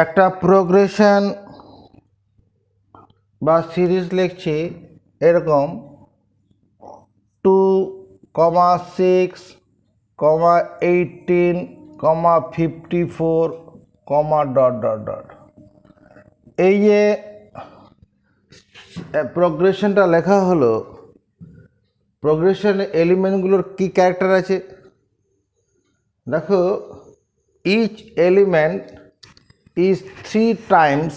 একটা প্রোগ্রেশন বা সিরিজ লিখছি এরকম 2,6,18,54, এই যে প্রোগ্রেশনটা লেখা হলো, প্রোগ্রেশন এলিমেন্টগুলোর কি ক্যারেক্টার আছে দেখো। Each element is 3 times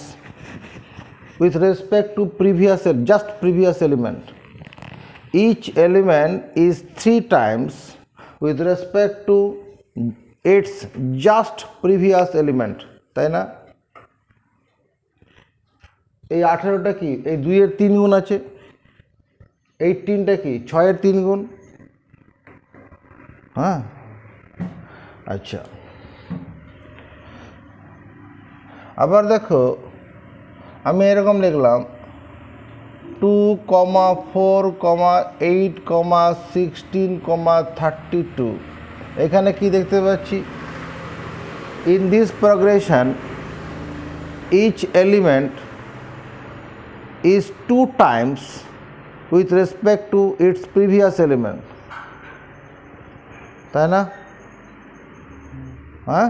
with respect to just previous element. Each element is 3 times with respect to its just previous element, তাই না? এই 18টা কি এই 2 এর 3 গুণ আছে, 18টা কি 6 এর 3 গুণ। হ্যাঁ, আচ্ছা, আবার দেখো আমি এরকম লিখলাম 2,4,8,16,32। এখানে কি দেখতে পাচ্ছি, in this progression each element is 2 times with respect to its previous element, তাই না? হ্যাঁ,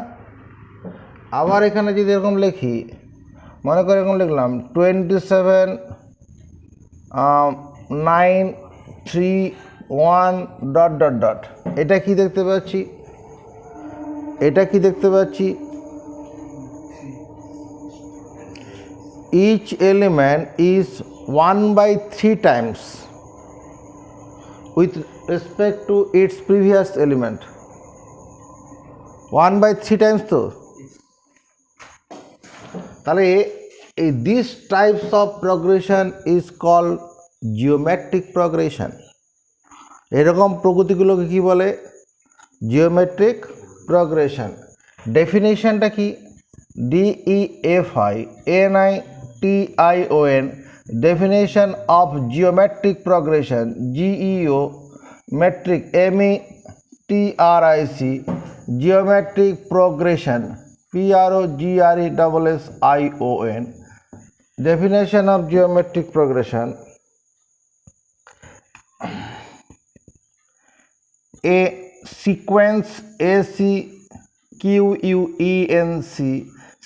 আবার এখানে যদি এরকম লিখি, মনে করে এরকম লিখলাম 27, 9, 3, 1 ... এটা কি দেখতে পাচ্ছি, each element is 1/3 times with respect to its previous element. 1/3 times তো, তাহলে এই this types of progression is called geometric progression. এরকম প্রকৃতিগুলোকে কি বলে, জিওমেট্রিক প্রোগ্রেশন। ডেফিনেশনটা কি, DEFINITION, definition of geometric progression, GEO, metric, METRIC, geometric progression, PROGRESSION. Definition of geometric progression: a sequence, ACQUENC,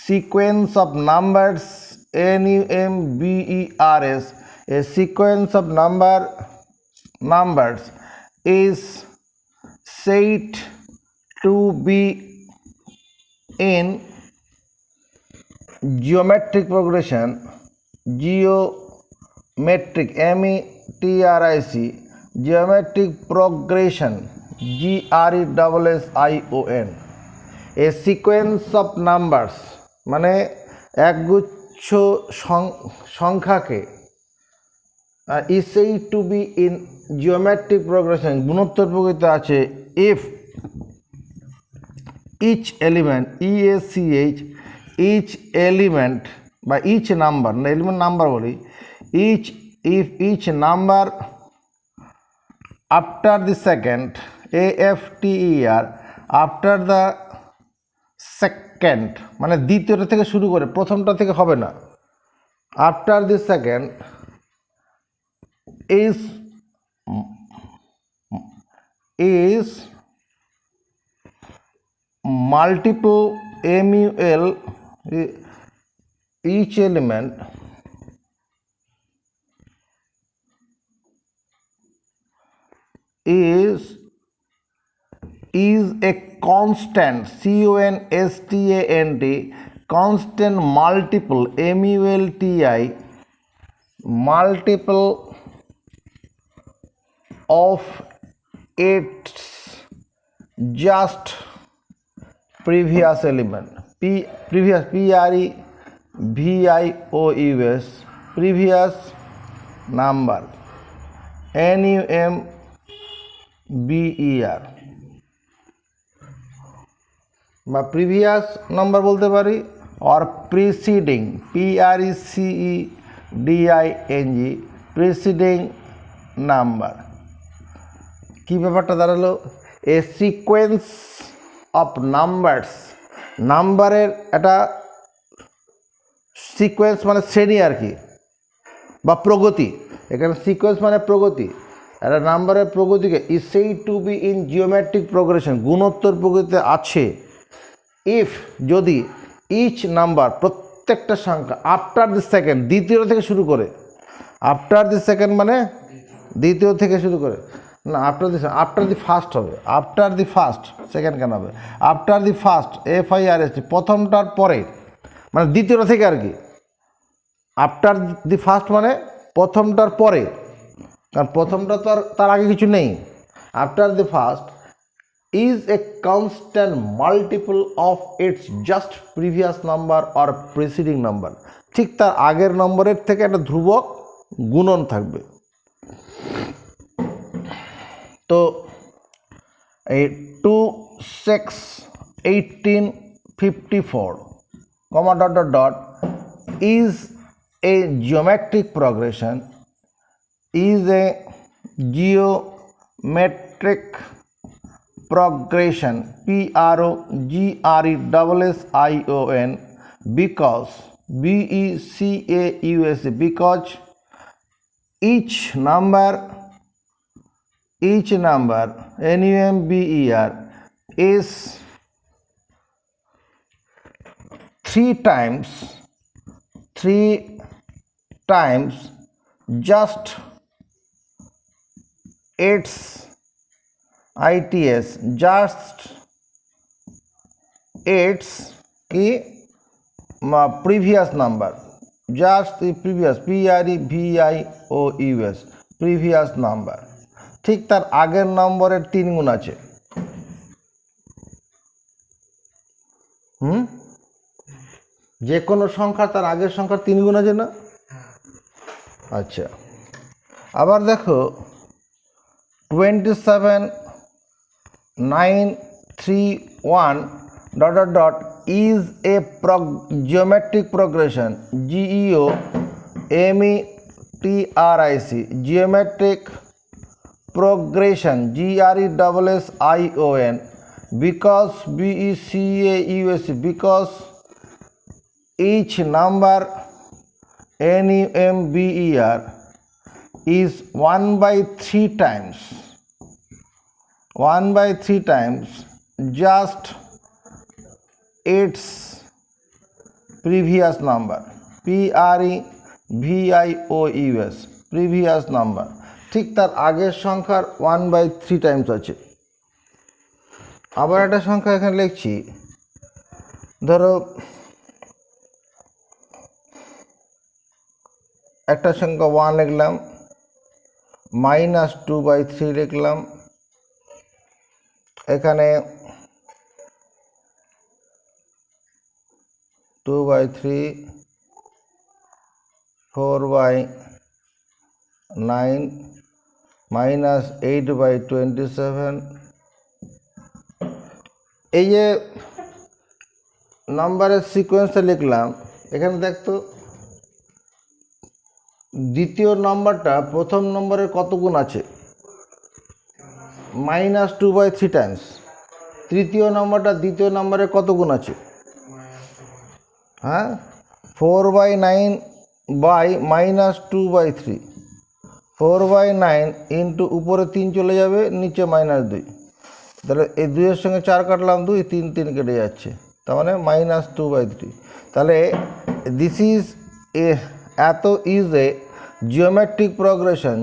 sequence of numbers, NUMBERS. A sequence of numbers is said to be in geometric progression. Geometric, METRIC, geometric progression, GRESSION. A sequence of numbers মানে একগুচ্ছ সংখ্যাকে is said to be in geometric progression, গুণোত্তর প্রকৃতি আছে, if each element, EACH, each element বা each number, না element number বলি, if each number after the second, AFTER, after the second মানে দ্বিতীয়টা থেকে শুরু করে, প্রথমটা থেকে হবে না, after the second is multiple MUL, each element is a constant, CONSTANT, constant multiple, MULTI, multiple of its just previous element, previous, PREVIOUS, previous number, NUMBER বা প্রিভিয়াস নাম্বার বলতে পারি, or preceding, PRECEDING, preceding number. কী ব্যাপারটা দাঁড়ালো, এ sequence of numbers, নাম্বারের একটা sequence মানে শ্রেণী আর কি, বা প্রগতি। এখানে সিকোয়েন্স মানে প্রগতি, একটা নাম্বারের প্রগতিকে is said to be in geometric progression, গুণোত্তর প্রগতিতে আছে, ইফ যদি ইচ নাম্বার প্রত্যেকটা সংখ্যা আফটার দি সেকেন্ড দ্বিতীয় থেকে শুরু করে, আফটার দি সেকেন্ড মানে দ্বিতীয় থেকে শুরু করে, না আফটার দি ফার্স্ট হবে, আফটার দি ফার্স্ট, সেকেন্ড কেন হবে, আফটার দি ফার্স্ট FIRST, প্রথমটার পরে মানে দ্বিতীয়টা থেকে আর কি, আফটার দি ফার্স্ট মানে প্রথমটার পরে, কারণ প্রথমটা তো আর তার আগে কিছু নেই। After the first is a constant multiple of its just previous number or preceding number, ঠিক তার আগের নম্বরের থেকে একটা ধ্রুবক গুণন থাকবে। তো এই 2 6 1854 comma dot dot dot is a geometric progression, is a geometric progression PROGRESSION because BECAUS, because each number NUMBER is 3 times just its ITS, just its কি previous number, just the previous PREVIOUS previous number, ঠিক তার আগের নম্বরের 3 গুণ আছে। যে কোনো সংখ্যা তার আগের সংখ্যার 3 গুণ আছে না? আচ্ছা, আবার দেখো 27931 dot dot dot is a geometric progression GEOMETRIC, geometric progression GRESSION because BECAUS, because each number NUMBER is 1/3 times just its previous number PREVIOUS previous number, ঠিক তার আগের সংখ্যার 1/3 টাইমস আছে। আবার একটা সংখ্যা এখানে লিখছি, ধরো একটা সংখ্যা 1 লিখলাম, -2/3 লিখলাম, এখানে 2/3 4/9 -8/27, এই যে নাম্বারের সিকোয়েন্সটা লিখলাম, এখানে দেখতো দ্বিতীয় নাম্বারটা প্রথম নম্বরের কত গুণ আছে, -2/3 টাইমস। তৃতীয় নাম্বারটা দ্বিতীয় নম্বরের কত গুণ আছে, হ্যাঁ 4/9/-2/3, 4/9 ইন্টু উপরে 3 চলে যাবে, নিচে -2, তাহলে এই 2-এর সঙ্গে 4 কাটলাম 2, 3 কেটে যাচ্ছে, তার মানে -2/3। তাহলে দিস ইজ এত is a geometric progression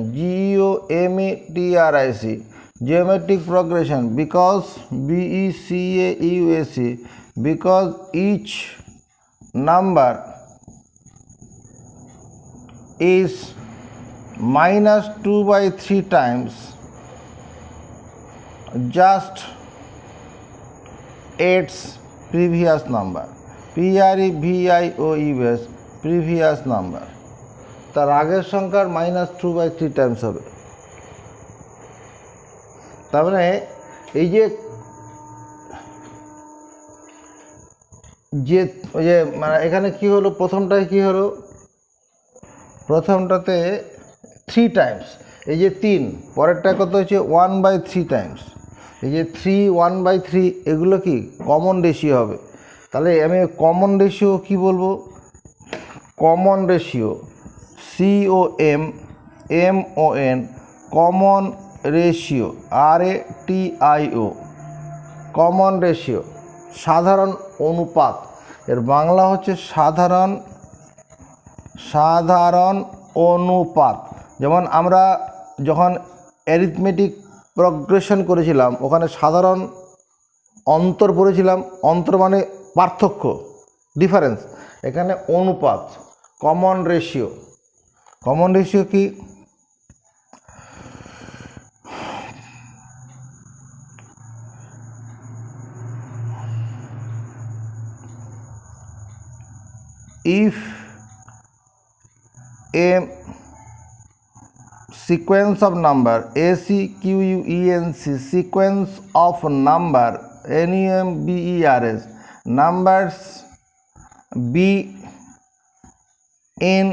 GEOMETRIC, geometric progression because BECAUS, because each number is -2/3 times just its previous number PREVIOUS previous number, তার আগের সংখ্যার -2/3 টাইমস হবে। তার মানে এই যে ওই যে মানে এখানে কি হলো, প্রথমটায় কি হলো, প্রথমটাতে 3 টাইমস, এই যে 3, পরেরটা কত হচ্ছে 1/3 টাইমস, এই যে 3 1/3 এগুলো কি কমন রেশিও হবে। তাহলে আমি কমন রেশিও কি বলবো, common ratio COMMON common ratio RATIO common ratio সাধারণ অনুপাত। এর বাংলা হচ্ছে সাধারণ অনুপাত। যেমন আমরা যখন অ্যারিথমেটিক প্রগ্রেশন করেছিলাম ওখানে সাধারণ অন্তর পড়েছিলাম, অন্তর মানে পার্থক্য, ডিফারেন্স। এখানে অনুপাত, কমন রেশিও। কমন রেশিও কি? if a sequence of number ACQUENC sequence of number NUMBERS numbers be in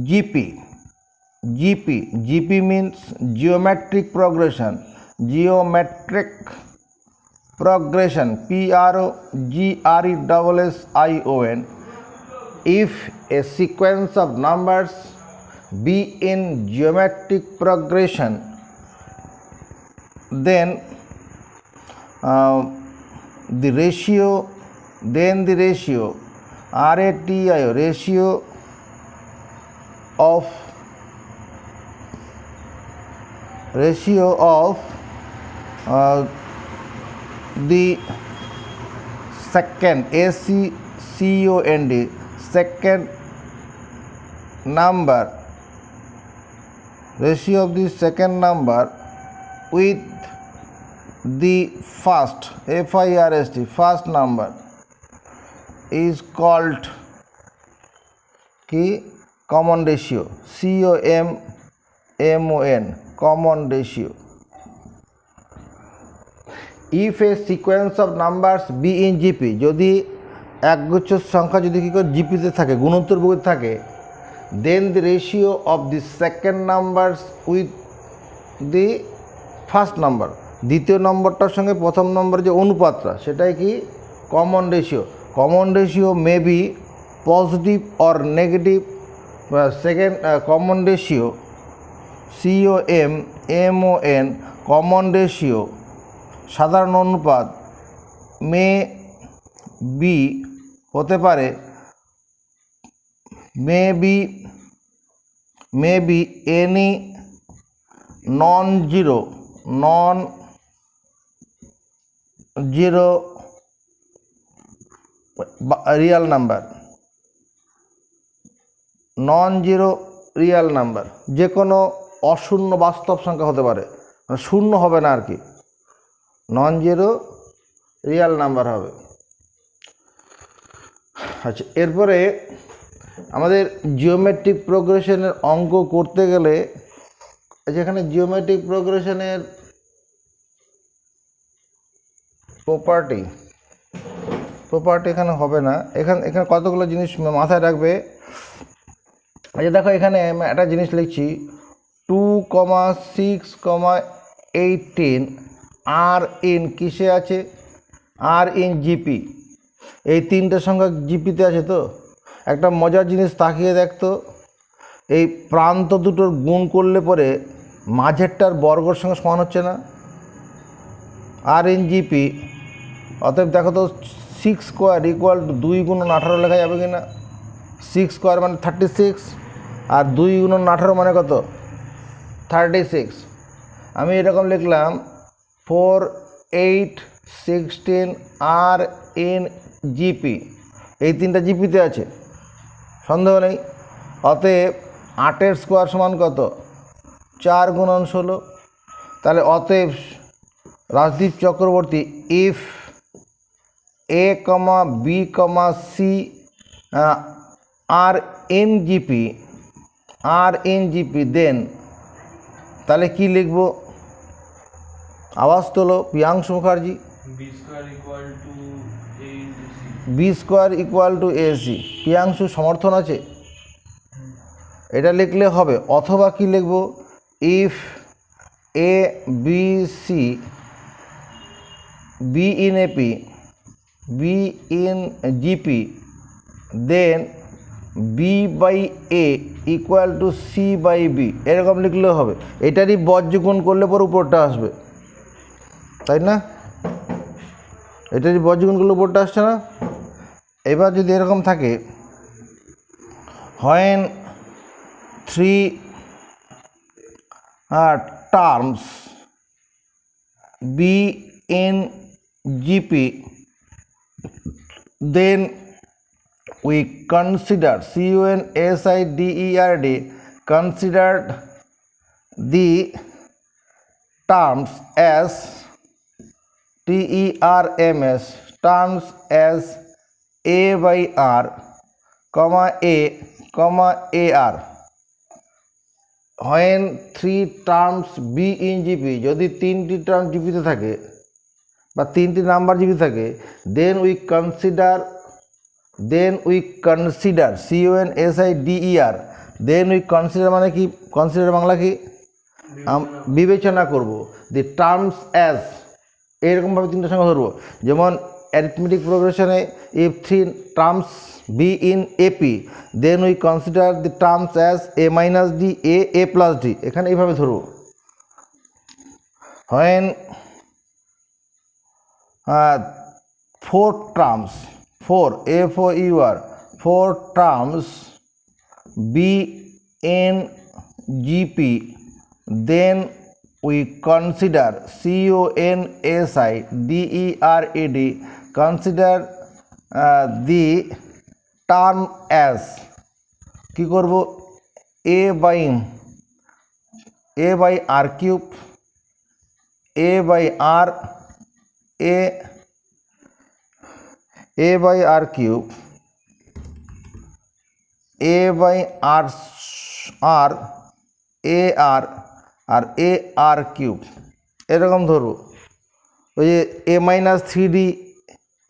GP means geometric progression PROGRESSION. If a sequence of numbers be in geometric progression, then the ratio RATIO ratio of the second ACCOND second number, ratio of the second number with the first first number is called common ratio COMMON common ratio. If a sequence of numbers be in GP যদি একগুচ্ছ সংখ্যা যদি কী করে জিপিতে থাকে, গুণোত্তর প্রকৃতি থাকে, then the ratio of the second numbers with the first number, দ্বিতীয় নম্বরটার সঙ্গে প্রথম নম্বরের যে অনুপাতটা সেটাই কি common ratio. Common ratio may be positive or negative. Second common ratio COMMON common ratio সাধারণ অনুপাত মে বি হতে পারে may be any non zero Real number, non zero Real number, যে কোনো অশূন্য বাস্তব সংখ্যা হতে পারে, মানে শূন্য হবে না আর কি, নন জিরো রিয়াল নাম্বার হবে। আচ্ছা, এরপরে আমাদের জিওমেট্রিক প্রোগ্রেশনের অঙ্ক করতে গেলে যেখানে জিওমেট্রিক প্রোগ্রেশনের প্রপার্টি এখানে হবে না। এখানে কতগুলো জিনিস মাথায় রাখবে। আচ্ছা দেখো, এখানে একটা জিনিস লিখছি 2,6,18 আর ইন কিসে আছে? আর ইন জিপি। এই তিনটে সংখ্যা জিপিতে আছে। তো একটা মজার জিনিস তাকিয়ে দেখতো, এই প্রান্ত দুটোর গুণ করলে পরে মাঝেরটার বর্গর সঙ্গে সমান হচ্ছে না, আর ইন জিপি। অতএব দেখো তো 6 স্কোয়ার ইকুয়াল টু 2 গুণন 18 লেখা যাবে কি না? 6 স্কোয়ার মানে 36 আর 2 গুণন 18 মানে কত? 36। আমি এরকম লিখলাম 4, 8, 16 আর ইন জিপি। এই তিনটা জিপিতে আছে, সন্দেহ নেই। অতএব 8 স্কোয়ার সমান কত? 4 গুণন 16। তাহলে অতএব Rajdeep Chakraborty if A, B, C are in GP then, তাহলে কি লিখব? আওয়াজ তোলো Priyanshu Mukherjee. B square equal to AC। Priyanshu সমর্থন আছে? এটা লিখলে হবে। অথবা কি লিখব? If A, B, C be in AP, be in GP, then B by A equal to C by B, এরকম লিখলেও হবে। এটারই বজ্রগুণ করলে পরে উপরটা আসবে, তাই না? এটারই বজ্রগুণ করলে উপরটা আসছে না? এবার যদি এরকম থাকে, when three terms be in GP, then we consider CONSIDERD considered the terms as TERMS terms as A by R, comma A, comma AR. when three terms be in GP, যদি তিনটি টার্ম জিপিতে থাকে বা তিনটি number GP থাকে, then we consider CONSIDER, then we consider মানে কি, consider Bangla কি, বিবেচনা করব, দি টার্মস অ্যাজ, এরকমভাবে তিনটা সংখ্যা ধরবো। যেমন অ্যারিথমেটিক প্রোগ্রেশনে if three terms be in AP, then we consider the terms as a minus D, A plus d, এখানে এইভাবে ধরবো। when four terms, four terms be in GP, then we consider CONSIDERD consider the term as কি করব, a by r cube, a by r cube, a by r আর A R cube, এরকম ধরবো। ওই যে A minus three D,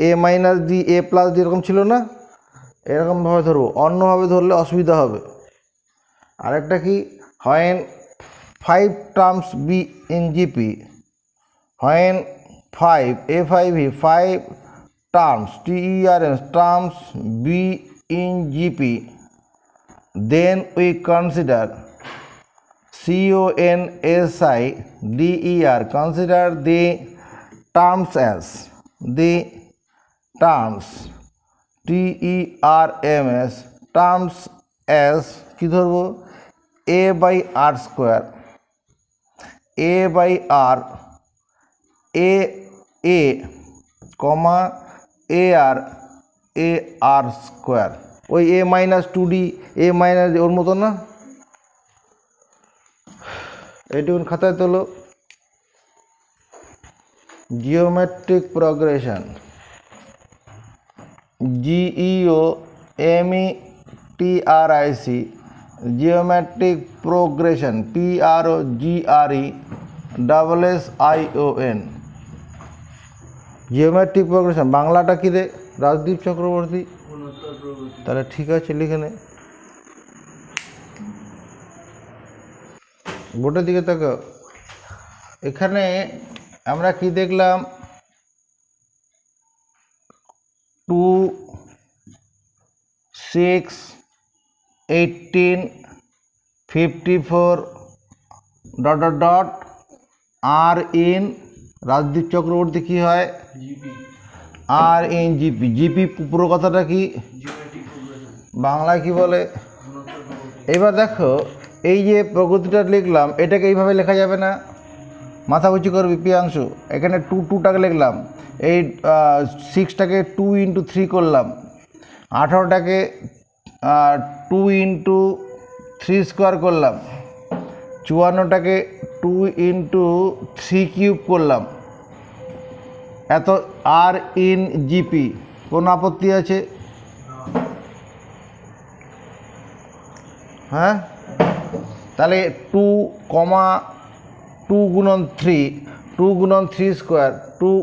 A minus D, A plus D এরকম ছিল না, এরকমভাবে ধরবো। অন্যভাবে ধরলে অসুবিধা হবে। আরেকটা কি, when five terms be in GP, when five terms terms be in GP, then we consider CONSIDER consider the terms as TERMS terms as কি ধরবো, a by r square, a by r a comma ar square, ওই a minus two d, A minus ওর মতো না, এইটুকুন খাতায় তোলো। Geometric progression, GEOMETRIC, geometric progression, PROGRESSION, geometric progression বাংলাটা কি রে রাজদীপ চক্রবর্তী? তাহলে ঠিক আছে, লিখে নে। বোর্ডের দিকে তাকাও। এখানে আমরা কি দেখলাম, 2 6 18 54 ... আর ইন রাজদীপ চক্রবর্তী কি হয়, আর ইন জিপি। জিপি পুরো কথাটা কি, বাংলায় কি বলে? এবার দেখো, এই যে প্রগতিটা লিখলাম, এটাকে এইভাবে লেখা যাবে না, মাথা উঁচু করবি প্রিয়াংশু। এখানে টাকে লিখলাম, এই 6টাকে 2 × 3 করলাম, 18টাকে 2 × 3 স্কোয়ার করলাম, 54টাকে 2 × 3 কিউব করলাম। এত আর ইন জিপি, কোনো আপত্তি আছে? হ্যাঁ, তাহলে 2, 2 গুণন 3, 2 গুণন 3 স্কোয়ার, 2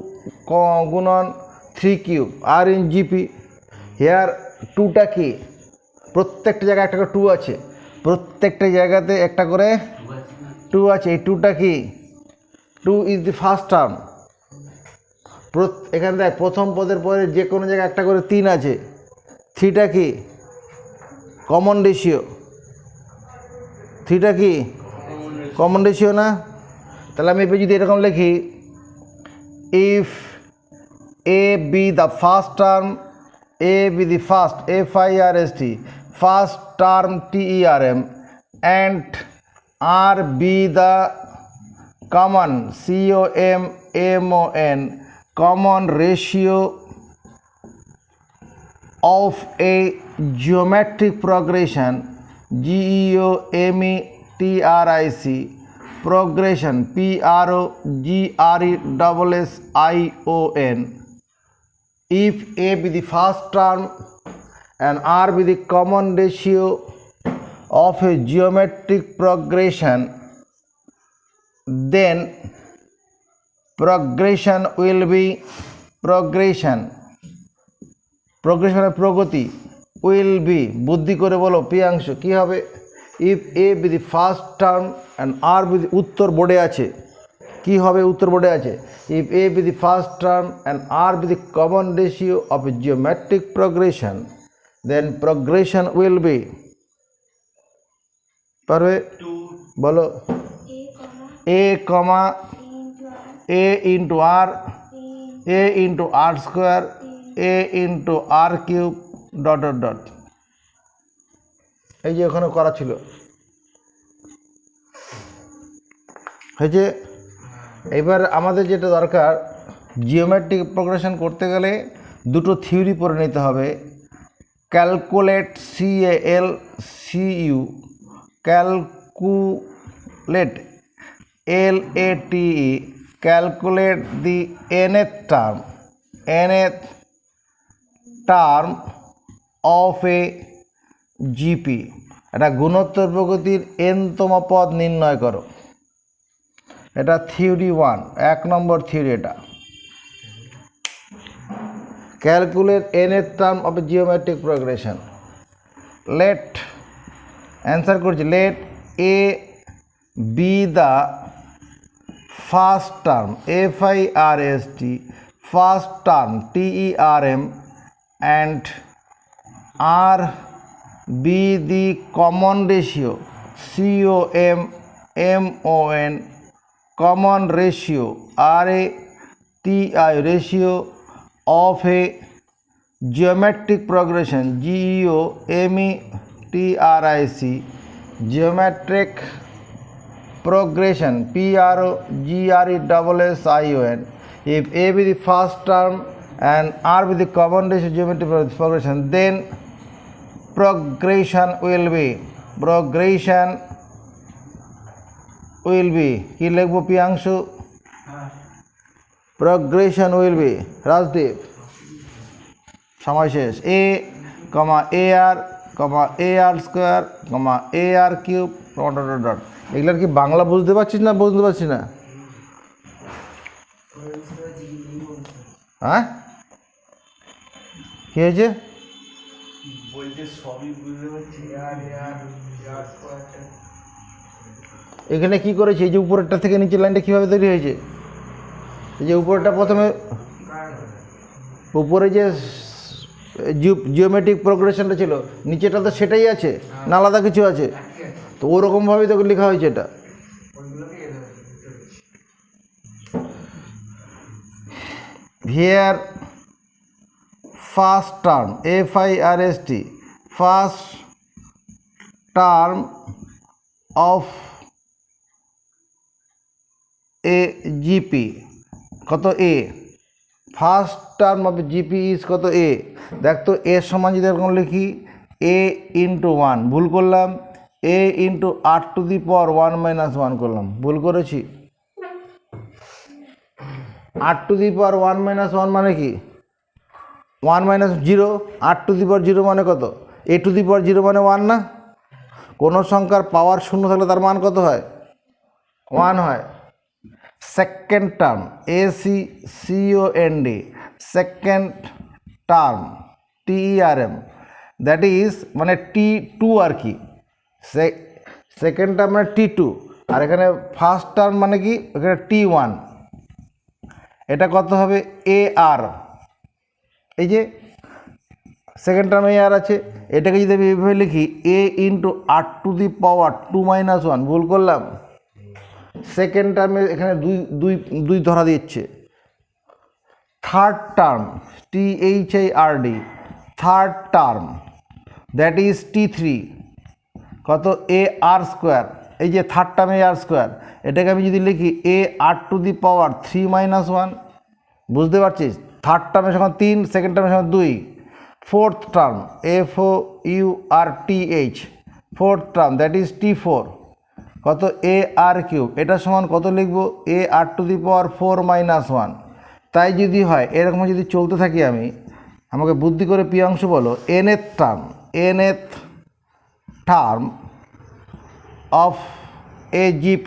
গুণন 3 কিউব, আর ইন জিপি। হেয়ার 2টা কি, প্রত্যেকটা জায়গায় একটা করে 2 আছে, প্রত্যেকটা জায়গাতে একটা করে 2 আছে। এই 2টা কি, 2 ইজ দি ফার্স্ট টার্ম। এখানে দেখ, প্রথম পদের পরে যে কোনো জায়গায় একটা করে 3 আছে। 3টা কি, কমন রেশিও, থ্রিটা কি কমন রেশিও না? তাহলে আমি যদি এরকম লিখি, if A be the first term, A be the first FIRST first term TERM and R be the common COMMON common ratio of a geometric progression GEOMETRIC progression PROGRESSION if A be the first term and R be the common ratio of a geometric progression, then progression will be progression মানে প্রগতি, will be বুদ্ধি করে বলো প্রিয়াংশু কি হবে? if A be the first term and R be the, উত্তর বোর্ডে আছে কি হবে? উত্তর বোর্ডে আছে if A be the first term and R be the common ratio of a geometric progression, then progression will be, পারবে বলো, A comma A into R, A into R square, A into R cube dot dot dot. এই যে ওখানে করা ছিল, হয়েছে। এবার আমাদের যেটা দরকার, জিওমেট্রিক প্রোগ্রেশন করতে গেলে দুটো থিওরি পড়ে নিতে হবে। Calculate CALCU, calculate LATE, calculate the nth term of a GP, এটা গুণোত্তর প্রগতির nতম পদ নির্ণয় করো। এটা থিওরি 1, 1 নম্বর থিওরি। এটা calculate nth term of a geometric progression. Let answer করছি, let A be the first term FIRST first term TERM and R be the common ratio COMMON common ratio RATI ratio of a geometric progression GEOMETRIC geometric progression PROGRESSION if A be the first term and R be the common ratio geometric progression, then progression will be কি লিখবো Priyanshu? progression will be Rajdeep, সময় শেষ। A, AR, AR square, AR cube dot dot dot. এগুলোর কি বাংলা বুঝতে পারছিস না বুঝতে পারছি না? হ্যাঁ কি হয়েছে? এখানে কি করেছে? এই যে উপরেরটা থেকে নিচের লাইনটা কিভাবে তৈরি হয়েছে? এই যে উপরেরটা প্রথমে উপরে যে জিওমেট্রিক প্রোগ্রেশনটা ছিল, নিচেটা তো সেটাই আছে না আলাদা কিছু আছে? তো ওরকমভাবেই তো লেখা হয়েছে এটা। Here first term FIRST first term of a GP কত A, first term of GP is কত A। দেখ তো এর সমান যদি এরকম লিখি A into 1, ভুল করলাম। A into R to the power 1 minus 1 করলাম, ভুল করেছি। R to the power 1 minus 1 মানে কি? 1 minus 0, R to the power 0 মানে কত? A to the power 0 মানে 1 না? কোনো সংখ্যার পাওয়ার শূন্য থাকলে তার মান কত হয়? 1 হয়। Second term ACCOND second term TERM, that is মানে T2 আর কি। সেকেন্ড টার্ম মানে T2, আর এখানে ফার্স্ট টার্ম মানে কি? এখানে T1। এটা কত হবে? AR। এই যে সেকেন্ড টার্মে আর আছে, এটাকে যদি আমি এভাবে লিখি এ ইন্টু আর টু দি পাওয়ার 2 - 1, ভুল করলাম। সেকেন্ড টার্মে এখানে দুই দুই দুই ধরা দিচ্ছে। Third term THIRD, third term that is T3, কত এ আর স্কোয়ার, এই যে থার্ড টার্মে আর স্কোয়ার, এটাকে আমি যদি লিখি এ আর টু দি পাওয়ার 3 - 1, বুঝতে পারছিস? থার্ড টার্মের সঙ্গে 3, সেকেন্ড টার্মের সঙ্গে 2। Fourth term FOURTH, fourth term that is T4, কত এ আর কিউব, এটা সমান কত লিখব এ আর টু দি পাওয়ার 4 - 1। তাই যদি হয় এরকম যদি চলতে থাকি আমি, আমাকে বুদ্ধি করে পি অংশ বলো, nth term of AGP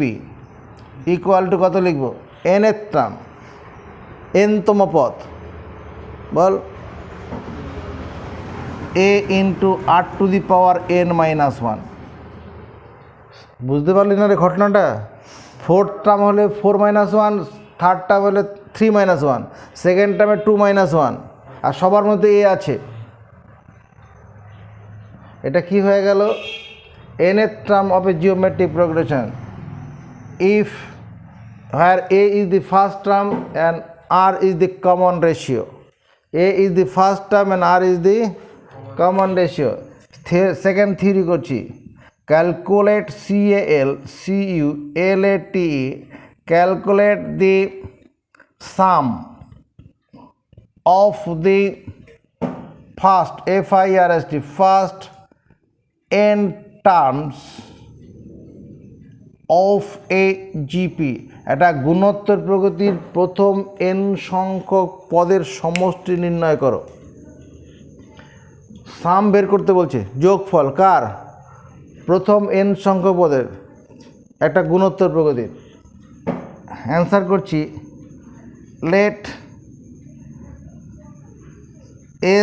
equal to কত লিখব nth টার্ম, nতম পদ, বল a into R to the power n - 1। বুঝতে পারলি না রে ঘটনাটা? ফোর্থ টার্ম হলে 4 - 1, থার্ড টার্ম হলে 3 - 1, সেকেন্ড টার্মে 2 - 1, আর সবার মধ্যে এ আছে। এটা কি হয়ে গেল? nth term of a geometric progression if where a is the first term and r is the common ratio. a is the first term and r is the common ratio. Second theory করছি, calculate CALCULATE, calculate the sum of the first first n terms of a GP। এটা গুণোত্তর প্রগতির প্রথম n সংখ্যক পদের সমষ্টি নির্ণয় করো। সাম বের করতে বলছে, যোগফল কার? প্রথম n সংখ্যক পদের একটা গুণোত্তর প্রগতির। অ্যান্সার করছি, late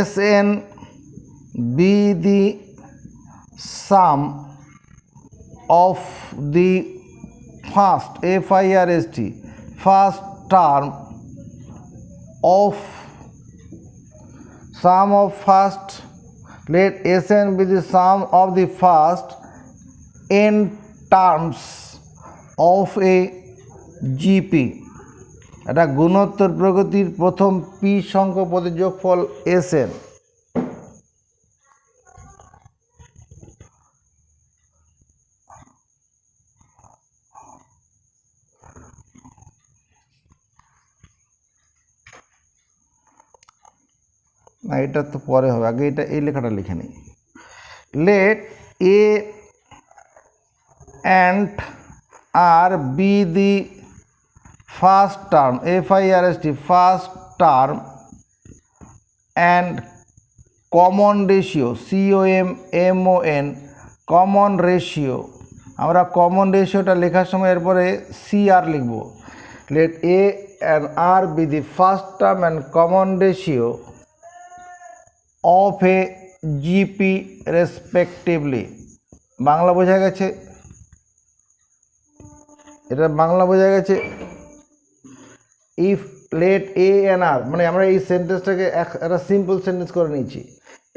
SN be the sum of the first first term of sum of first, let SN be the sum of the first n terms of a GP। এটা গুণোত্তর প্রগতির প্রথম p সংখ্যক পদের যোগফল SN। না, এটা তো পরে হবে, আগে এটা এই লেখাটা লিখে নিই। Let A and R be the first term first term and common ratio COMMON common ratio। আমরা কমন রেশিওটা লেখার সময় এরপরে CR লিখব। Let A and R be the first term and common ratio of a GP respectively। Bangla বোঝা গেছে? এটা বাংলা বোঝা গেছে। If let A and R, মানে আমরা এই সেন্টেন্সটাকে একটা সিম্পল সেন্টেন্স করে নিয়েছি।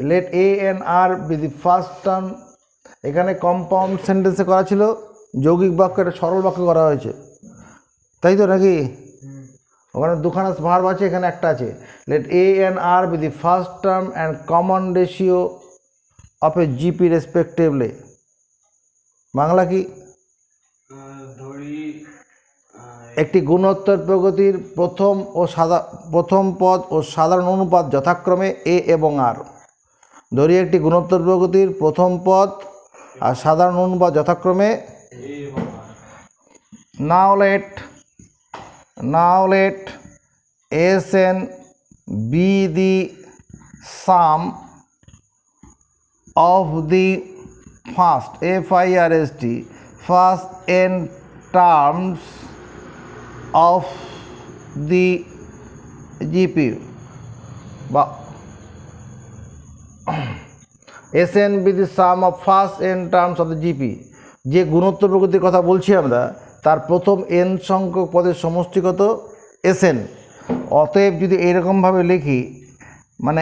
Let A and R be the first term, এখানে কম্পাউন্ড সেন্টেন্সে করা ছিল, যৌগিক বাক্য একটা সরল বাক্য করা হয়েছে, তাই তো নাকি? ওখানে দুখানা ভার্ব আছে, এখানে একটা আছে। Let A and R be the first term and common ratio of A GP respectively. Bangla কি? একটি গুণোত্তর প্রগতির প্রথম পদ ও সাধারণ অনুপাত যথাক্রমে A এবং R। ধরি একটি গুণোত্তর প্রগতির প্রথম পদ আর সাধারণ অনুপাত যথাক্রমে now let SN be the sum of the first first n terms of the GP বা SN be the sum of first n terms of the GP। যে গুণোত্তর প্রগতির কথা বলছি আমরা, তার প্রথম n সংখ্যক পদের সমষ্টিগত SN। অতএব যদি এরকমভাবে লিখি, মানে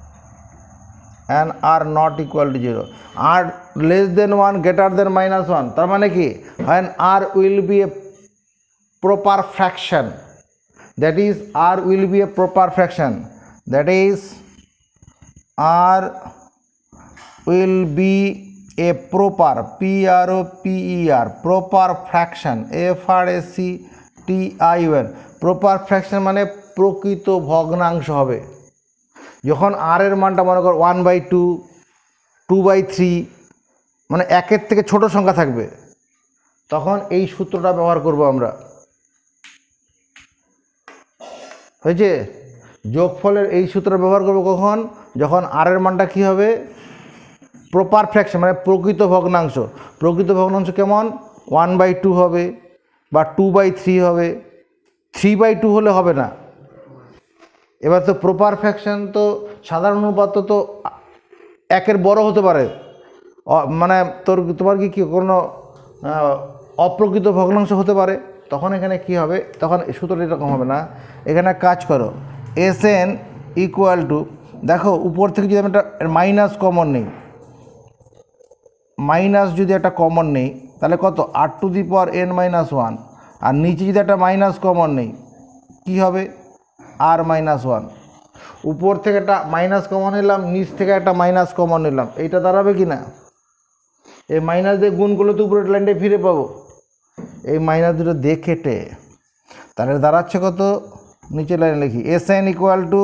and r not equal to 0, r less than 1 greater than -1 তার মানে কি when r will be a proper fraction, that is r will be a proper fraction, that is r will be a proper proper fraction FRACTION proper fraction মানে প্রকৃত ভগ্নাংশ হবে। যখন r এর মানটা মনে কর 1/2 2/3 মানে একের থেকে ছোট সংখ্যা থাকবে, তখন এই সূত্রটা ব্যবহার করব আমরা। হয়েছে? যোগফলের এই সূত্র ব্যবহার করব কখন? যখন r এর মানটা কি হবে? প্রপার ফ্র্যাকশন মানে প্রকৃত ভগ্নাংশ। প্রকৃত ভগ্নাংশ কেমন? 1/2 হবে বা 2/3 হবে, 3/2 হলে হবে না। এবার তো প্রপার ফ্র্যাকশন তো সাধারণ অনুপাত তো একের বড় হতে পারে, মানে তোমার কি কোনো অপ্রকৃত ভগ্নাংশ হতে পারে, তখন এখানে কি হবে? তখন সূত্রটা এরকম হবে না। এখানে কাজ করো, SN ইকুয়াল টু, দেখো উপর থেকে যদি আমি একটা মাইনাস কমন নেই, মাইনাস যদি একটা কমন নেই তাহলে কত? r⁻n−1, আর নিচে যদি একটা মাইনাস কমন নেই কি হবে? r−1। উপর থেকে একটা মাইনাস কমন নিলাম, নিচ থেকে একটা মাইনাস কমন নিলাম, এইটা দাঁড়াবে কি না? এই মাইনাস দিয়ে গুণ করলে তো উপরের লাইনটা ফিরে পাবো, এই মাইনাস দুটো দিয়ে কেটে তাহলে দাঁড়াচ্ছে কত? নিচের লাইনে লিখি SN equal to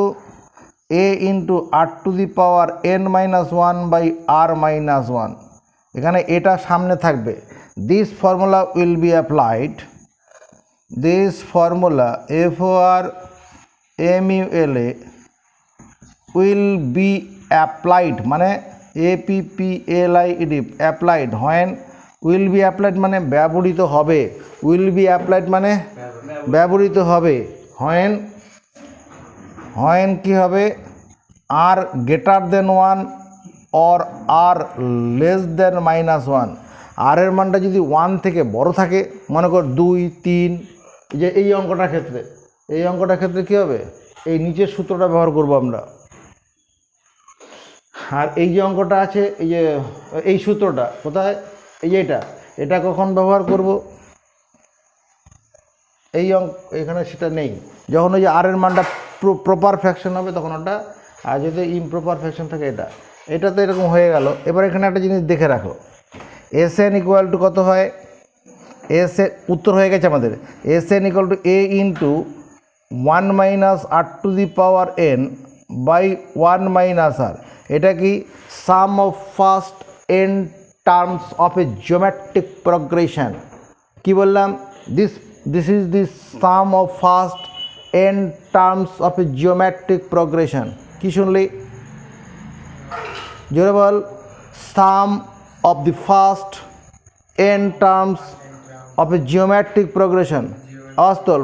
a into r⁻n−1/r−1। এখানে এটা সামনে থাকবে। This formula will be applied, this formula FORMULA will be applied মানে APPLIED applied, when will be applied মানে ব্যবহৃত হবে, উইল বি অ্যাপ্লাইড মানে ব্যবহৃত হবে, হোয়েন কি হবে? r greater than 1 or r less than -1। r এর মানটা যদি 1 থেকে বড় থাকে, মনে কর 2 3, যে এই অঙ্কটার ক্ষেত্রে, এই অঙ্কটার ক্ষেত্রে কী হবে? এই নিচের সূত্রটা ব্যবহার করব আমরা। আর এই যে অঙ্কটা আছে, এই যে এই সূত্রটা কোথায়? এই যে এটা কখন ব্যবহার করব? এই এখানে সেটা নেই, যখন ওই যে r এর মানটা প্রপার ফ্র্যাকশন হবে তখন ওটা, আর যদি ইমপ্রপার ফ্র্যাকশন থাকে এটা তো এরকম হয়ে গেল। এবার এখানে একটা জিনিস দেখে রাখো, SN ইকুয়াল টু কত হয়? SN উত্তর হয়ে গেছে আমাদের। SN equal to a into 1-r/1 এটা কি? Sum of first n terms of a geometric progression. কি বললাম? This is the sum of first n terms of a geometric progression. কি শুনলি? জোরে বল। Sum of the first n terms of a geometric progression. অস্তল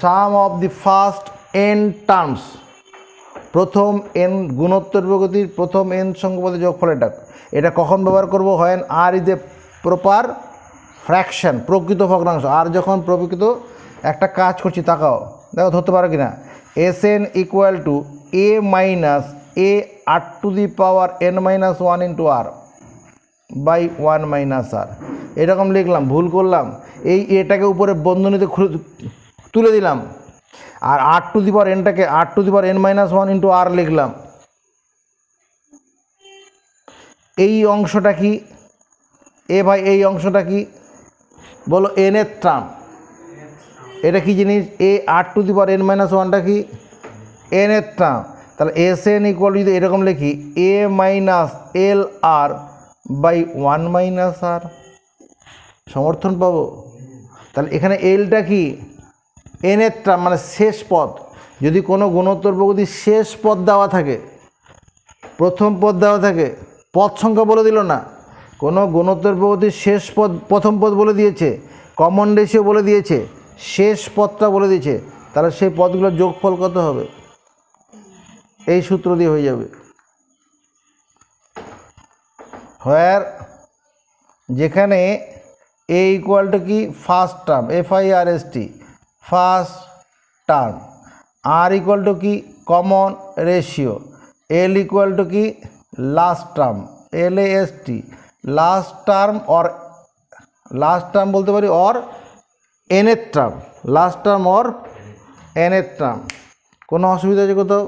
sum of the first n terms, প্রথম n গুণোত্তর প্রগতির প্রথম n সংখ্যাপদের যোগফল। এটা কখন ব্যবহার করব? হয় r is a proper fraction, প্রকৃত ভগ্নাংশ। আর যখন প্রকৃত একটা কাজ করছি, তাকাও দেখো ধরতে পারো কিনা। SN equal to a minus a r⁻n−1 into r/1 - r। এরকম লিখলাম, ভুল করলাম, এই এটাকে উপরে বন্ধনীতে তুলে দিলাম, আর r⁻n-টাকে r⁻n−1 ইন্টু r লিখলাম। এই অংশটা কি? ভাই এই অংশটা কি বলো? n এর টার্ম। এটা কি জিনিস? r⁻n−1টা কি? n এর টার্ম। তাহলে SN ইকুয়াল যদি এরকম লিখি a-lr/1 - r, সমর্থন পাবো। তাহলে এখানে এলটা কি? n এর টার্ম মানে শেষ পদ। যদি কোনো গুণোত্তর প্রগতির শেষ পদ দেওয়া থাকে, প্রথম পদ দেওয়া থাকে, পদ সংখ্যা বলে দিল না, কোনো গুণোত্তর প্রগতির শেষ পদ প্রথম পদ বলে দিয়েছে, কমন রেশিও বলে দিয়েছে, শেষ পদটা বলে দিয়েছে, তাহলে সেই পদগুলোর যোগফল কত হবে? এই সূত্র দিয়ে হয়ে যাবে। হোয়ার যেখানে a ইকুয়াল টু কি? First term, FIRST first term, আর ইকুয়াল টু কি common ratio, l equal to কি last term, LAST last term, or last term বলতে পারি or nth term, last term or nth term. কোনো অসুবিধা আছে কোথাও?